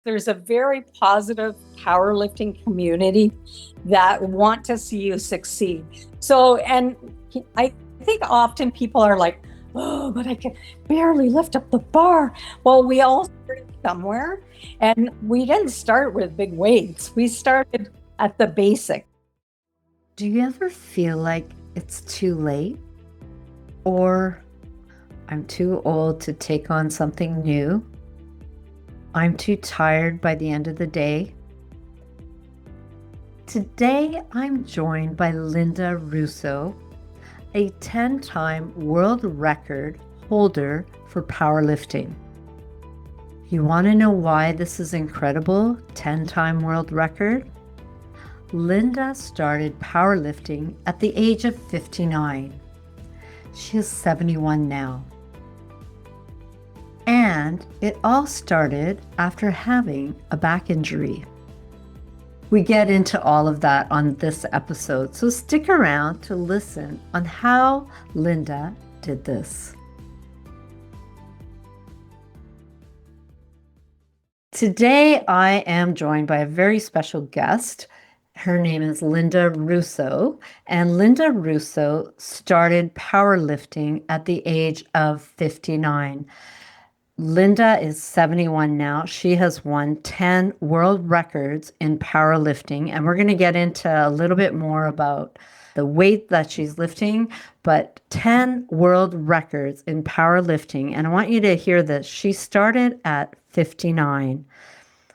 There's a very positive powerlifting community that want to see you succeed. So, and I think often people are like, oh, but I can barely lift up the bar. Well, we all started somewhere, and we didn't start with big weights. We started at the basic. Do you ever feel like it's too late? Or I'm too old to take on something new? I'm too tired by the end of the day? Today, I'm joined by Linda Rousseau, a 10-time world record holder for powerlifting. You want to know why this is incredible 10-time world record? Linda started powerlifting at the age of 59. She is 71 now. And it all started after having a back injury. We get into all of that on this episode, so stick around to listen on how Linda did this. Today, I am joined by a very special guest. Her name is Linda Rousseau, and Linda Rousseau started powerlifting at the age of 59. Linda is 71 now. She has won 10 world records in powerlifting, and we're going to get into a little bit more about the weight that she's lifting, but 10 world records in powerlifting. And I want you to hear this. She started at 59.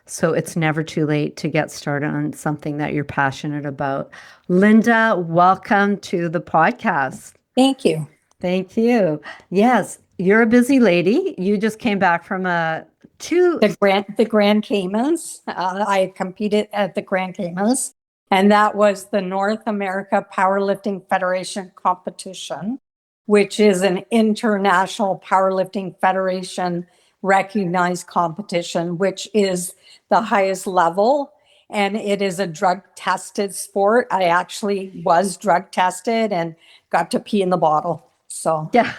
So it's never too late to get started on something that you're passionate about. Linda, welcome to the podcast. Thank you. Thank you. Yes, you're a busy lady. You just came back from the Grand Caymans. I competed at the Grand Caymans, and that was the North America Powerlifting Federation competition, which is an international powerlifting federation recognized competition, which is the highest level, and it is a drug tested sport. I actually was drug tested and got to pee in the bottle. So yeah,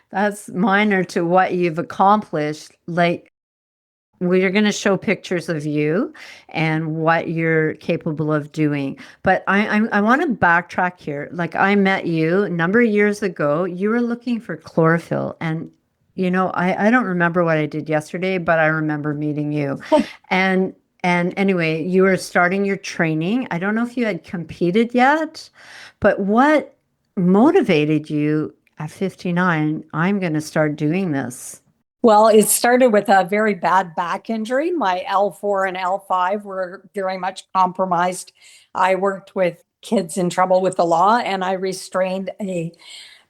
that's minor to what you've accomplished. Like, we're going to show pictures of you and what you're capable of doing. But I want to backtrack here. Like, I met you a number of years ago. You were looking for chlorophyll, and you know, I don't remember what I did yesterday, but I remember meeting you. And anyway, you were starting your training. I don't know if you had competed yet, but what motivated you at 59? I'm going to start doing this. Well, it started with a very bad back injury. My L4 and L5 were very much compromised. I worked with kids in trouble with the law, and I restrained a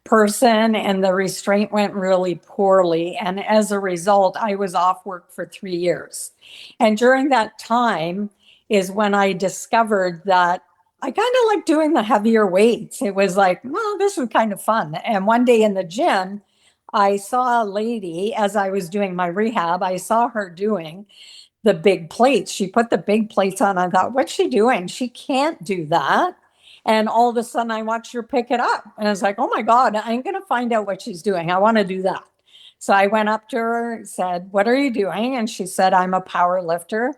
person, and the restraint went really poorly. And as a result, I was off work for 3 years. And during that time is when I discovered that I kind of like doing the heavier weights. It was like, well, this was kind of fun. And one day in the gym, I saw a lady, as I was doing my rehab, I saw her doing the big plates. She put the big plates on. I thought, what's she doing? She can't do that. And all of a sudden I watched her pick it up. And I was like, oh my God, I'm going to find out what she's doing. I want to do that. So I went up to her and said, what are you doing? And she said, I'm a power lifter.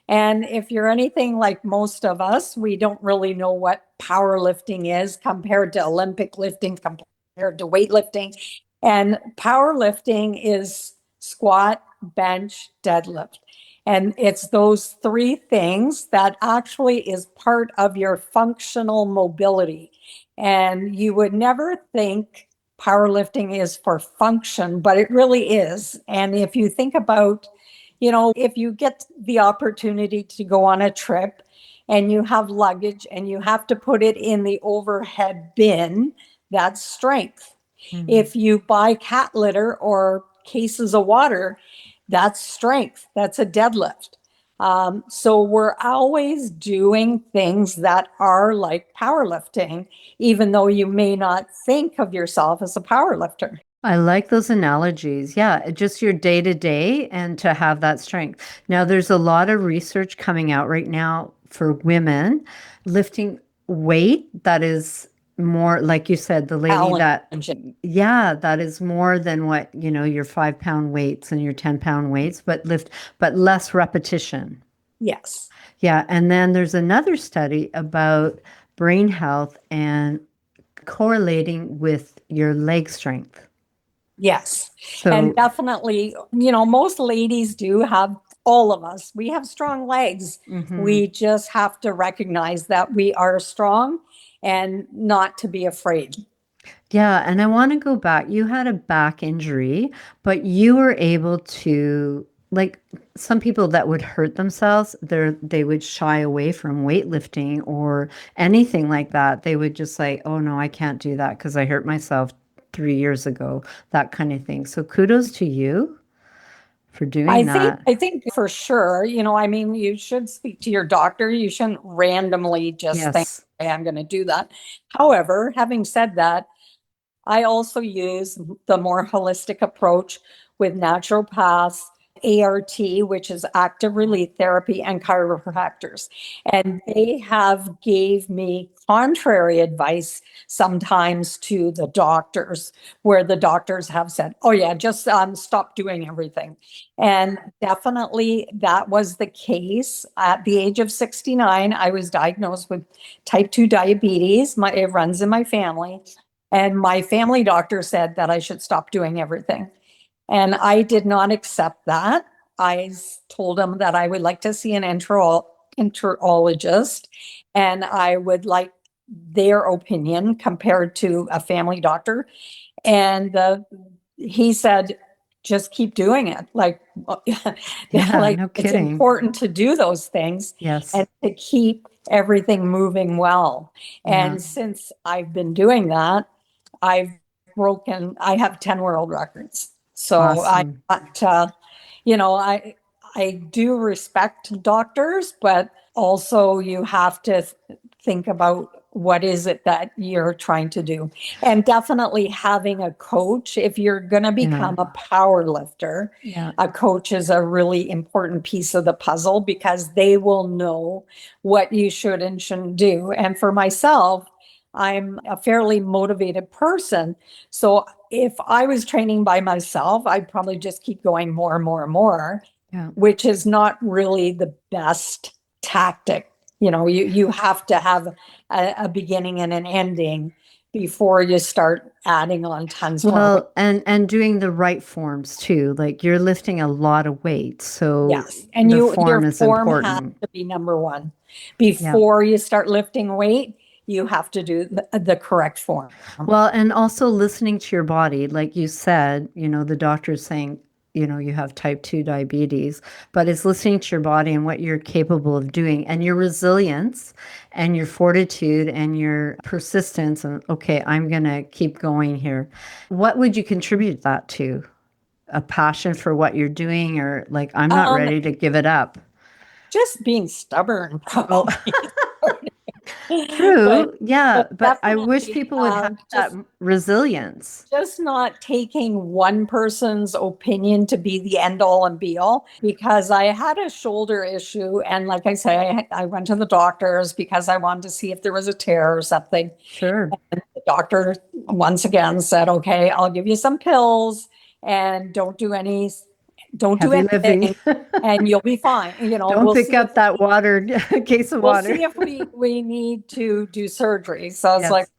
And if you're anything like most of us, we don't really know what powerlifting is compared to Olympic lifting, compared to weightlifting. And powerlifting is squat, bench, deadlift. And it's those three things that actually is part of your functional mobility. And you would never think powerlifting is for function, but it really is. And if you think about, you know, if you get the opportunity to go on a trip and you have luggage and you have to put it in the overhead bin, that's strength. Mm-hmm. If you buy cat litter or cases of water, that's strength. That's a deadlift. So we're always doing things that are like powerlifting, even though you may not think of yourself as a powerlifter. I like those analogies. Yeah, just your day to day and to have that strength. Now, there's a lot of research coming out right now for women lifting weight that is more, like you said, the lady that, challenging. yeah, that is more than what, your 5 pound weights and your 10 pound weights, but less repetition. Yes. Yeah. And then there's another study about brain health and correlating with your leg strength. Yes. And So, definitely, most ladies do have, all of us, we have strong legs. mhm. We just have to recognize that we are strong and not to be afraid. Yeah, and I want to go back. You had a back injury, but you were able to, like, some people that would hurt themselves, they would shy away from weightlifting or anything like that. They would just like, oh no, I can't do that because I hurt myself 3 years ago, that kind of thing. So kudos to you for doing that. I think for sure, I mean, you should speak to your doctor. You shouldn't randomly just think, Yes. "Hey, I'm going to do that." However, having said that, I also use the more holistic approach with naturopaths, ART, which is active relief therapy, and chiropractors. And they have gave me contrary advice sometimes to the doctors, where the doctors have said, "Oh yeah, just stop doing everything." And definitely that was the case. At the age of 69, I was diagnosed with type 2 diabetes. It runs in my family. And my family doctor said that I should stop doing everything. And I did not accept that. Told him that I would like to see an enterologist and I would like their opinion compared to a family doctor. And he said, just keep doing it. Yeah, like no it's kidding. important to do those things Yes. and to keep everything moving well. Yeah. And since I've been doing that, I've I have 10 world records. So Awesome. not, you know, I, I do respect doctors, but also you have to think about what is it that you're trying to do. And definitely having a coach, if you're going to Yeah. become a power lifter, Yeah. a coach is a really important piece of the puzzle because they will know what you should and shouldn't do. And for myself, I'm a fairly motivated person. So if I was training by myself, I'd probably just keep going more and more and more, Yeah. which is not really the best tactic. You have to have a beginning and an ending before you start adding on tons more weight. Well, and doing the right forms too. Like you're lifting a lot of weight, so Yes. And the your form is form has important. to be number one. Yeah. Before you start lifting weight, you have to do the correct form. Well, and also listening to your body, like you said, the doctor's saying, you have type 2 diabetes, but it's listening to your body and what you're capable of doing and your resilience and your fortitude and your persistence. And okay, I'm going to keep going here. What would you contribute that to? A passion for what you're doing, or like, I'm not Um, ready to give it up? just being stubborn, Oh, probably. but true. Yeah. but But I wish definitely people would have that resilience. just not taking one person's opinion to be the end all and be all, because I had a shoulder issue and like I say, I went to the doctors because I wanted to see if there was a tear or something. Sure. And the doctor once again said, "Okay, I'll give you some pills and don't do Heavy living. anything and you'll be fine. Don't We'll pick see if up that water, case of we'll water. see if we need to do surgery." So it's like, Yes.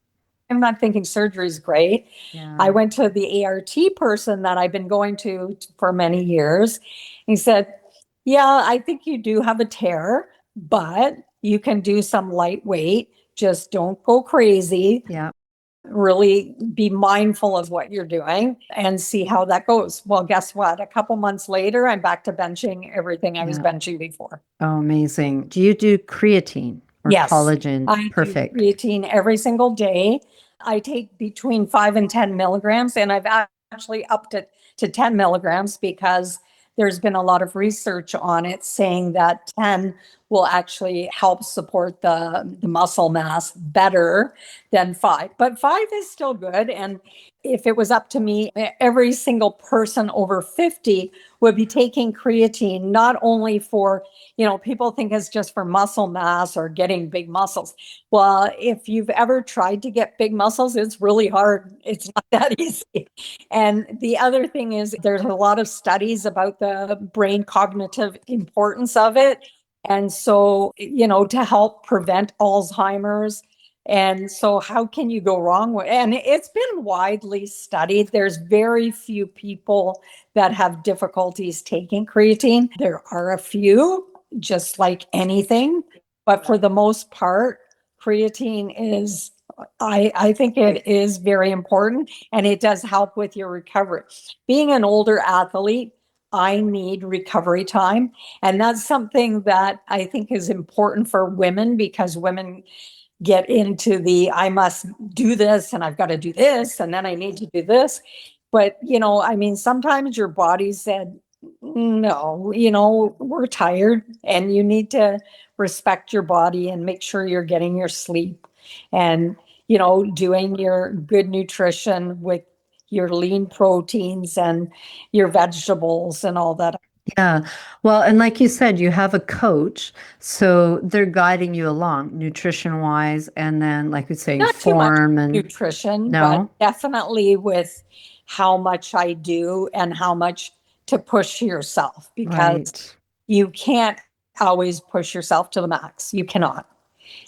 I'm not thinking surgery is great. I Yeah. went to the ART person that I've been going to for many years. He said, "Yeah, I think you do have a tear, but you can do some lightweight. Just don't go crazy. Yeah. Really be mindful of what you're doing and see how that goes." Well, guess what? A couple months later, I'm back to benching everything I was Yeah. benching before. Oh, amazing. Do you do creatine or Yes, collagen? I do Perfect. creatine every single day. I take between 5 and 10 milligrams, and I've actually upped it to 10 milligrams because there's been a lot of research on it saying that 10 will actually help support the muscle mass better than 5. But 5 is still good. And if it was up to me, every single person over 50 would be taking creatine, not only for, people think it's just for muscle mass or getting big muscles. Well, if you've ever tried to get big muscles, it's really hard. It's not that easy. And the other thing is there's a lot of studies about the brain cognitive importance of it. And so, to help prevent Alzheimer's. And so how can you go wrong with, and it's been widely studied. There's very few people that have difficulties taking creatine. There are a few, just like anything, but for the most part, creatine is, I think it is very important, and it does help with your recovery. Being an older athlete, I need recovery time. And that's something that I think is important for women, because women get into I must do this and I've got to do this and then I need to do this. But, sometimes your body said, no, we're tired, and you need to respect your body and make sure you're getting your sleep and, doing your good nutrition with your lean proteins and your vegetables and all that. Yeah. Well, and like you said, you have a coach, so they're guiding you along nutrition wise, and then, like we say, Not too much form and nutrition, but no, definitely with how much I do and how much to push yourself, because right. you can't always push yourself to the max. You cannot.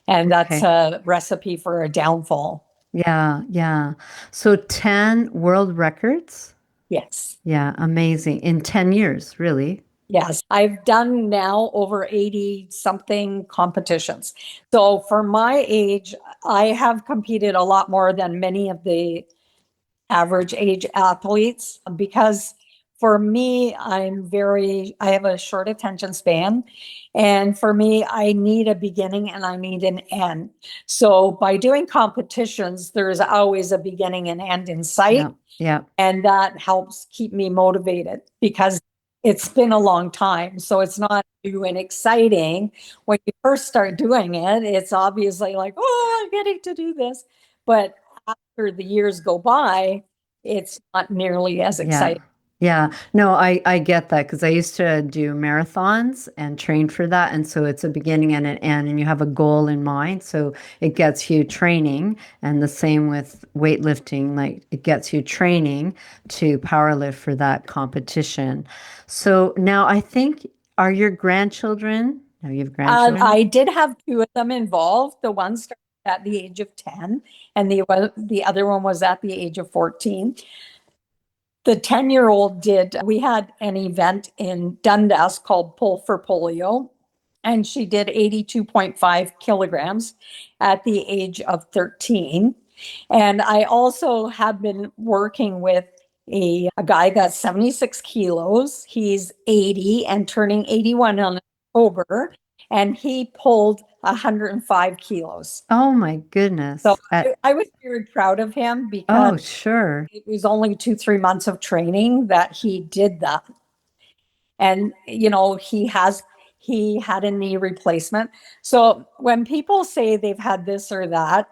And that's Okay. a recipe for a downfall. Yeah, yeah. So 10 world records? Yes. Yeah, amazing. In 10 years, really. Yes. I've done now over 80 something competitions. So for my age, I have competed a lot more than many of the average age athletes, because for me, I have a short attention span. And for me, I need a beginning and I need an end. So by doing competitions, there's always a beginning and end in sight. Yeah, yeah, And that helps keep me motivated, because it's been a long time. So it's not new and exciting. When you first start doing it, it's obviously like, oh, I'm getting to do this. But after the years go by, it's not nearly as yeah. exciting. Yeah. No, I get that because I used to do marathons and train for that. And so it's a beginning and an end, and you have a goal in mind. So it gets you training. And the same with weightlifting, like it gets you training to powerlift for that competition. So now I think, are your grandchildren? No, you have grandchildren? I did have two of them involved. The one started at the age of 10, and the other one was at the age of 14. The 10-year-old we had an event in Dundas called Pull for Polio, and she did 82.5 kilograms at the age of 13. And I also have been working with a guy that's 76 kilos. He's 80 and turning 81 in October, and he pulled 105 kilos. Oh my So goodness. I was very proud of him, because Oh, sure. it was only 2, 3 months of training that he did that. And, he had a knee replacement. So when people say they've had this or that,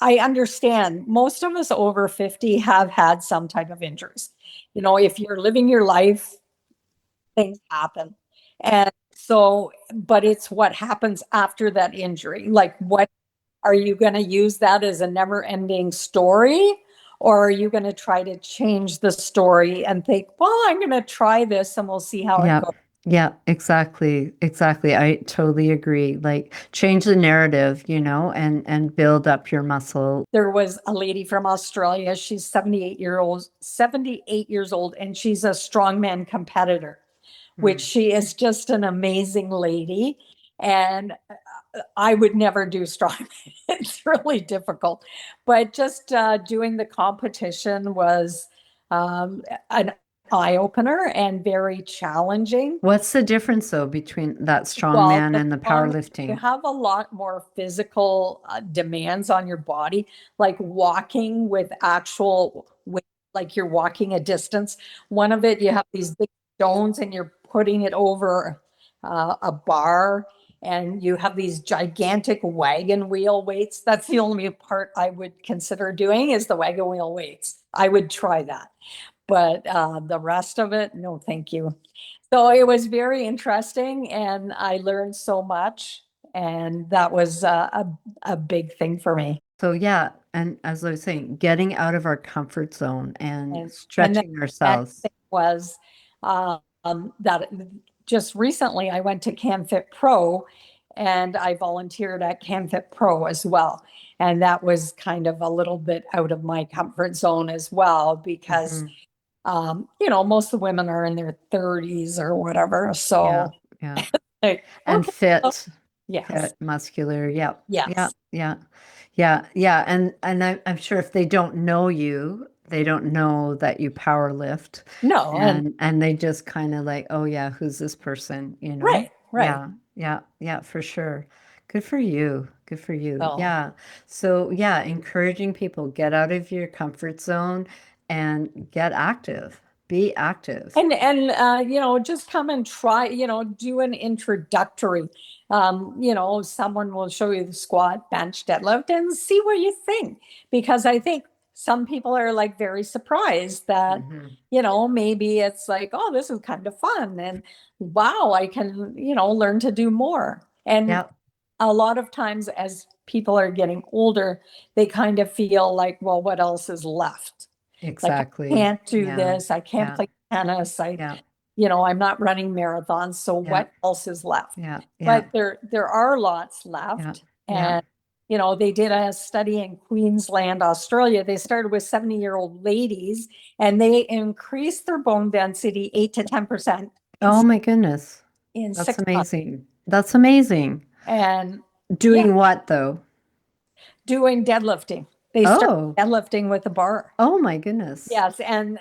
I understand most of us over 50 have had some type of injuries. If you're living your life, things happen. And so, but it's what happens after that injury. Like, what are you going to use that as a never ending story? Or are you going to try to change the story and think, well, I'm going to try this and we'll see how it Yeah. goes? Yeah, exactly. Exactly. I totally agree. Like change the narrative, and build up your muscle. There was a lady from Australia. She's 78 years old, and she's a strongman competitor, which Mm. she is just an amazing lady. And I would never do strongman. It's really difficult. But just doing the competition was an eye opener and very challenging. What's the difference though between that strong Well, man the and the strong, you powerlifting? have a lot more physical demands on your body, like walking with actual weight, like you're walking a distance. One of it, you have these big stones and you're putting it over a bar. and you have these gigantic wagon wheel weights. That's the only part I would consider doing is the wagon wheel weights. I would try that, but the rest of it, no, thank you. So it was very interesting, and I learned so much, and that was a big thing for me. So yeah, and as I was saying, getting out of our comfort zone and And then stretching the next ourselves. thing was that just recently I went to CanFit Pro, and I volunteered at CanFit Pro as well. And that was kind of a little bit out of my comfort zone as well, because Mhm. most of the women are in their 30s or whatever. Yeah, So, yeah. like, And okay, so fit, yes, fit, muscular. Yeah, yeah, yes, yeah, yeah, yeah. And I'm sure if they don't know you, they don't know that you power lift, no, and and they just kind of like, oh yeah, who's this person? You know? right, right. Yeah, yeah, yeah, for sure. Good for you. Good for you. So. Yeah. So yeah, encouraging people, get out of your comfort zone and get active. Be active. And just come and try, do an introductory. Someone will show you the squat, bench, deadlift, and see what you think. Because I think some people are like very surprised that, Hmm. maybe it's like, oh, this is kind of fun, and wow, I can, learn to do more. And Yeah, a lot of times as people are getting older, they kind of feel like, well, what else is left? Like, I exactly. can't do Yeah. this. I can't Yeah. play tennis. Yeah. I'm not running marathons. So Yeah. what else is left? Yeah. Yeah. But there are lots Yeah. left. Yeah. And, they did a study in Queensland, Australia. They started with 70-year-old ladies, and they increased their bone density 8 to 10% in, Oh my goodness. in That's 6 months. amazing. That's amazing. And yeah, Doing what though? doing deadlifting. They started Oh, deadlifting with a bar. oh my goodness. Yes, and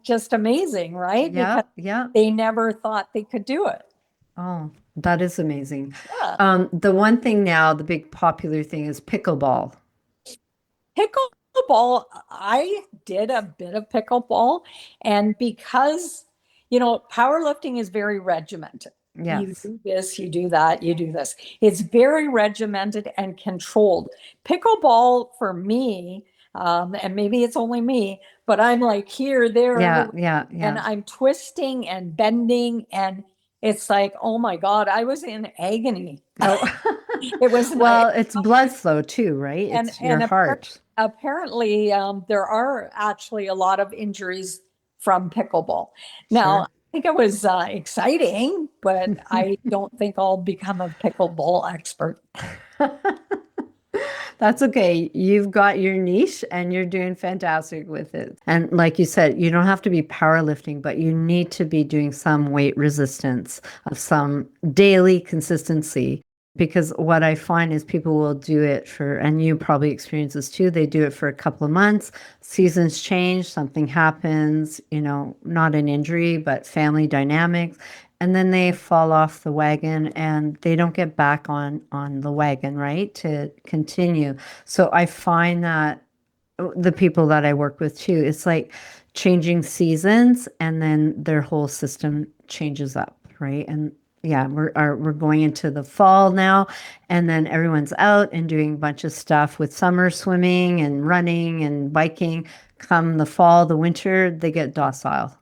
just amazing, right? Yeah. Because Yeah. they never thought they could do it. Oh, that is amazing. Yeah. The one thing now, the big popular thing is pickleball. Pickleball, I did a bit of pickleball, and because, powerlifting is very regimented. You Yes. do this, you do that, you do this. It's very regimented and controlled. Pickleball for me, and maybe it's only me, but I'm like here, there, Yeah. everywhere, Yeah. and Yeah. I'm twisting and bending, and it's like, oh my God, I was in agony. Oh, It was, well, it's blood flow too, right? and It's your and heart. apparently there are actually a lot of injuries from pickleball. Now, I Sure. think it was exciting, but I don't think I'll become a pickleball expert. That's okay. You've got your niche and you're doing fantastic with it. And like you said, you don't have to be powerlifting, but you need to be doing some weight resistance of some daily consistency. Because what I find is people will do it for, and you probably experience this too, they do it for a couple of months, seasons change, something happens, not an injury, but family dynamics. And then they fall off the wagon and they don't get back on the wagon, right? To continue. So I find that the people that I work with too, it's like changing seasons and then their whole system changes up, right? And yeah, we're going into the fall now, and then everyone's out and doing a bunch of stuff with summer swimming and running and biking. Come the fall, the winter, they get docile.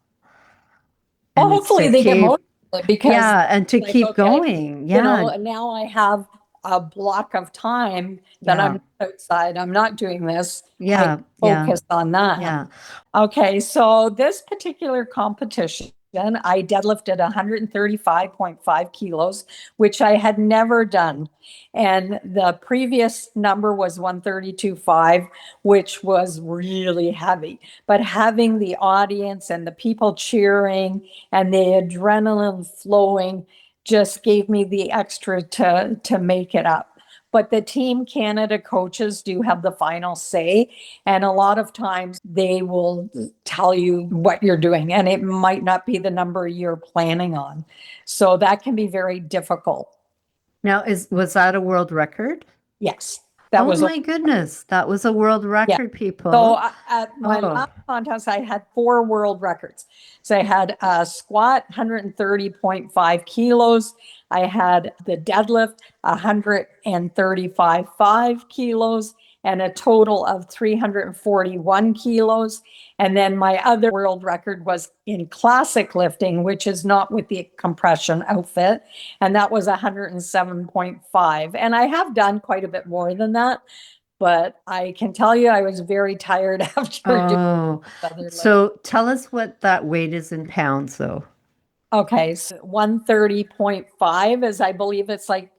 Well, And it's to hopefully they get keep, motivated because yeah, and to like, keep okay, going. Yeah, now I have a block of time that yeah, I'm outside. I'm not doing this. I yeah, yeah, focus on that. yeah. Okay, so this particular competition, I deadlifted 135.5 kilos, which I had never done. And the previous number was 132.5, which was really heavy. But having the audience and the people cheering and the adrenaline flowing just gave me the extra to make it up. But the Team Canada coaches do have the final say. And a lot of times they will tell you what you're doing, and it might not be the number you're planning on. So that can be very difficult. Now, was that a world record? Yes. That Oh was, my goodness. That was a world yeah. record, So people. at my Oh, last contest, I had 4 world records. So I had a squat, 130.5 kilos. I had the deadlift, 135.5 kilos, and a total of 341 kilos. And then my other world record was in classic lifting, which is not with the compression outfit. And that was 107.5. And I have done quite a bit more than that. But I can tell you, I was very tired after doing oh. other lift. So tell us what that weight is in pounds, though. Okay, so 130.5 is, I believe it's like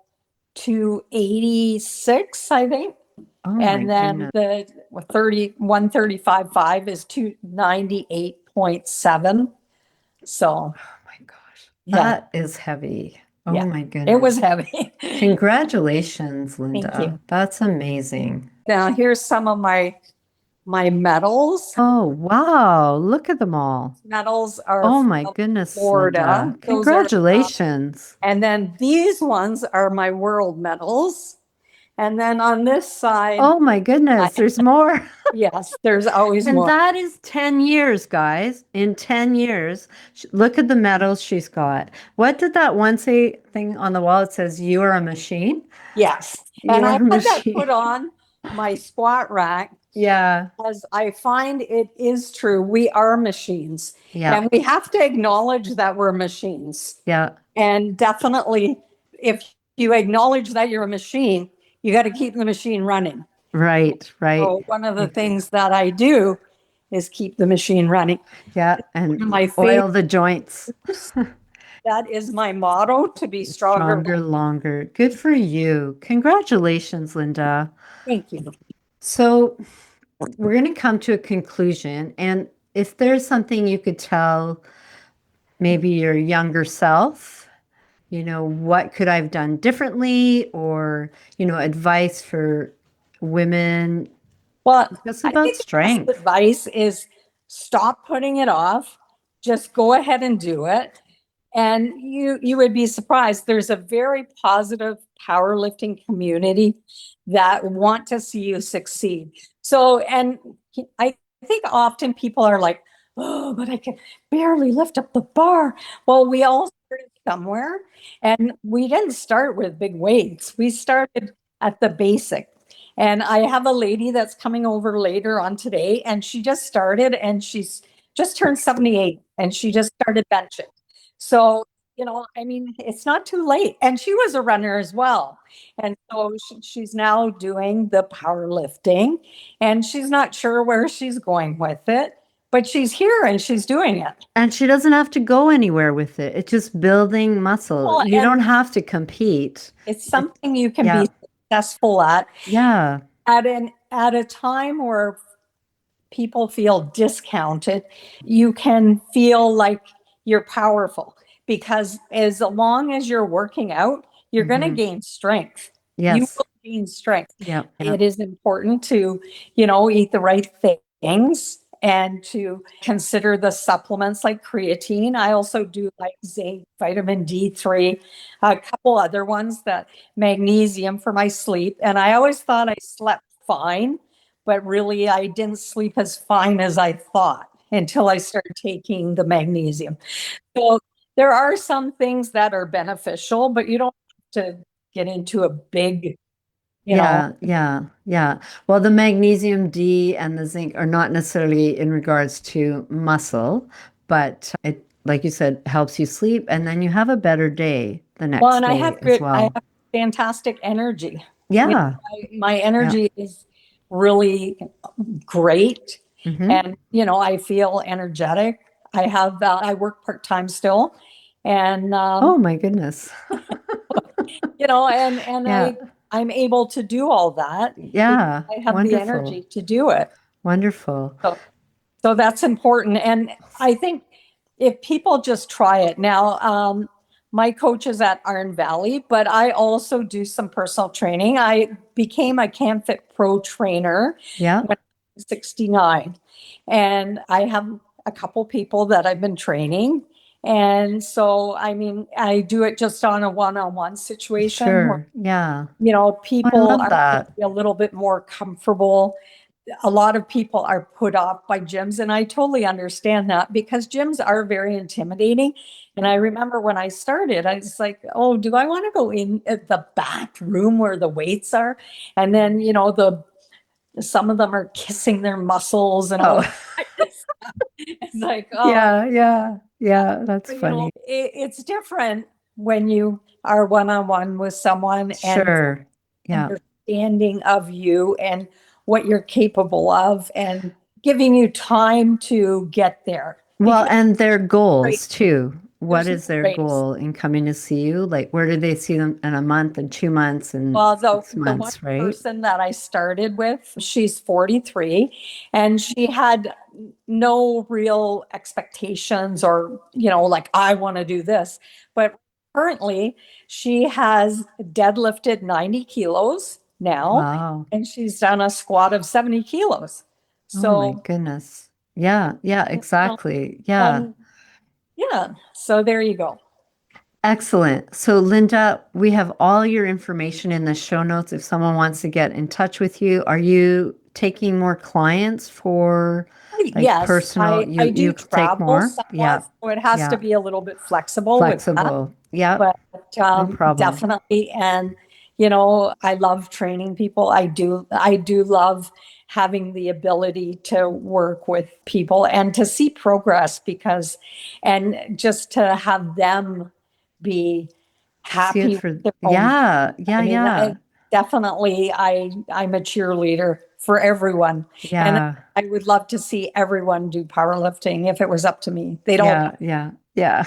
286, I think. Oh my And then goodness. the 135.5 is 298.7. So, Oh my gosh. yeah, That is heavy. Oh yeah, my it was goodness. heavy. Congratulations, Thank you. Linda. That's amazing. Now, here's some of my medals. Oh, wow. Look at them all. Medals are Oh my from goodness, Florida. Linda. Those are Congratulations. And then these ones are my world medals. And then on this side, Oh my I, goodness, there's more. yes, there's always And more. that is 10 years, guys. In 10 years, look at the medals she's got. What did that one say thing on the wall? It says, "You are a machine." Yes. You And are I a had that machine. put on my squat rack Yeah, because I find it is true. We are machines yeah, and we have to acknowledge that we're machines. yeah. And definitely, if you acknowledge that you're a machine, you got to keep the machine running. Right, right. So one of the Ex- things that I do is keep the machine running. Yeah, One and of my favorites. oil the joints. That is my motto, to be stronger. Stronger, longer. Good for you. Congratulations, Linda. Thank you. So, we're going to come to a conclusion. And if there's something you could tell maybe your younger self, what could I've done differently? Or, advice for women Well, just I about think the best strength. advice is stop putting it off. Just go ahead and do it. And you would be surprised. There's a very positive powerlifting community that want to see you succeed. So, and I think often people are like, oh, but I can barely lift up the bar. Well, we all started somewhere, and we didn't start with big weights. We started at the basic. And I have a lady that's coming over later on today, and she just started and she's just turned 78 and she just started benching. So, I mean, it's not too late. And she was a runner as well. And so she's now doing the powerlifting and she's not sure where she's going with it, but she's here and she's doing it. And she doesn't have to go anywhere with it. It's just building muscle. Well, You and don't have to compete. it's something you can Yeah. be successful Yeah. at a time where people feel discounted. You can feel like you're powerful because as long as you're working out, you're going to Hmm. gain strength. You Yes. will gain strength. Yeah. Yeah. It is important to, eat the right things and to consider the supplements like creatine. I also do like zinc, vitamin D3, a couple other ones that magnesium for my sleep. And I always thought I slept fine, but really I didn't sleep as fine as I thought until I started taking the magnesium. So there are some things that are beneficial, but you don't have to get into a big, you know, Yeah, yeah, yeah. Well, the magnesium D and the zinc are not necessarily in regards to muscle, but it, like you said, helps you sleep and then you have a better day the well, next and day as I well. have fantastic energy. Yeah. My Yeah. energy is really great. Hmm. And, I feel energetic. I work part-time still. And, Oh my goodness. and Yeah. I'm able to do all that because Yeah. I have the Wonderful. energy to do it. Wonderful. So that's important. And I think if people just try it now, my coach is at Iron Valley, but I also do some personal training. I became a CanFit Pro trainer Yeah. when I was 69. And I have a couple people that I've been training. And so, I mean, I do it just on a one-on-one situation where, Sure. Yeah. I people love are that. maybe a little bit more comfortable. A lot of people are put off by gyms, and I totally understand that because gyms are very intimidating. And I remember when I started, I was like, oh, do I want to go in at the back room where the weights are? And then, the some of them are kissing their muscles and all Oh, that. It's like, oh, yeah, yeah, yeah. That's funny. it's different when you are one-on-one with someone and Sure. Yeah. understanding of you and what you're capable of and giving you time to get there Well, because and their right, goals too. What there's no is their race. goal in coming to see you? Like, where do they see them in a month and 2 months and Well, the 6 months, one right? person that I started with, she's 43 and she had no real expectations or, like I want to do this. But currently she has deadlifted 90 kilos now Wow. and she's done a squat of 70 kilos. Oh my So, goodness. Yeah, yeah, you know, exactly. Yeah. one, yeah. So there you go. Excellent. So, Linda, we have all your information in the show notes if someone wants to get in touch with you. Are you taking more clients for like Yes, personal? I You do take travel more? Yeah. somewhat, so it has to Yeah. be a little bit flexible with that. Flexible. Yep. But No problem. definitely, and I love training people. I do love having the ability to work with people and to see progress and just to have them be See it happy with for, their own. yeah. Yeah. I mean, Yeah. I'm a cheerleader for everyone, and Yeah. I would love to see everyone do powerlifting if it was up to me. They don't. Yeah. Yeah. Yeah.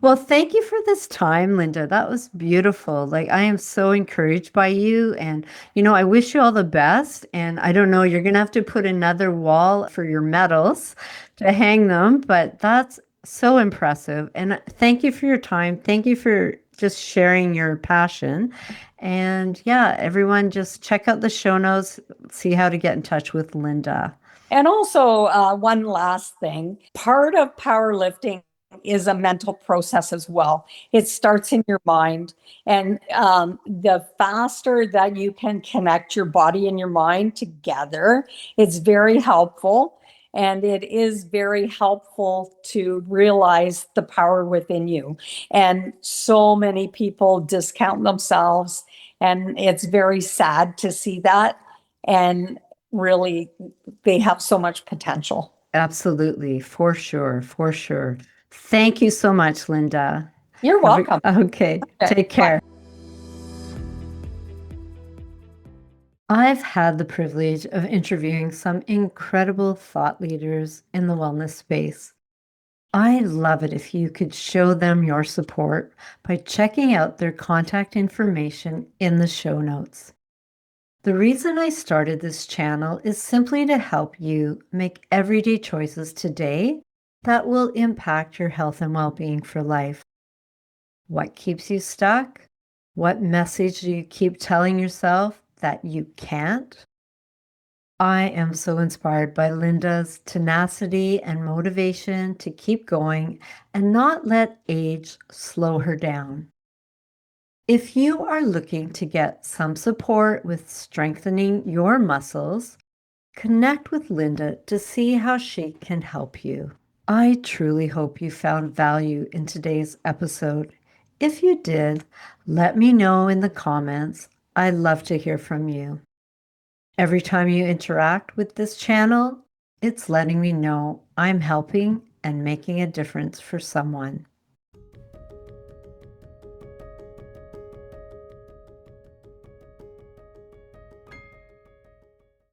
Well, thank you for this time, Linda. That was beautiful. Like, I am so encouraged by you. And, I wish you all the best. And I don't know, you're going to have to put another wall for your medals to hang them, but that's so impressive. And thank you for your time. Thank you for just sharing your passion. And yeah, everyone just check out the show notes, see how to get in touch with Linda. And also, one last thing, part of powerlifting is a mental process as well. It starts in your mind. And the faster that you can connect your body and your mind together, it's very helpful. And it is very helpful to realize the power within you. And so many people discount themselves. And it's very sad to see that. And really, they have so much potential. Absolutely, for sure, for sure. Thank you so much, Linda. You're welcome. Okay, Okay, take bye. care. I've had the privilege of interviewing some incredible thought leaders in the wellness space. I'd love it if you could show them your support by checking out their contact information in the show notes. The reason I started this channel is simply to help you make everyday choices today that will impact your health and well-being for life. What keeps you stuck? What message do you keep telling yourself that you can't? I am so inspired by Linda's tenacity and motivation to keep going and not let age slow her down. If you are looking to get some support with strengthening your muscles, connect with Linda to see how she can help you. I truly hope you found value in today's episode. If you did, let me know in the comments. I'd love to hear from you. Every time you interact with this channel, it's letting me know I'm helping and making a difference for someone.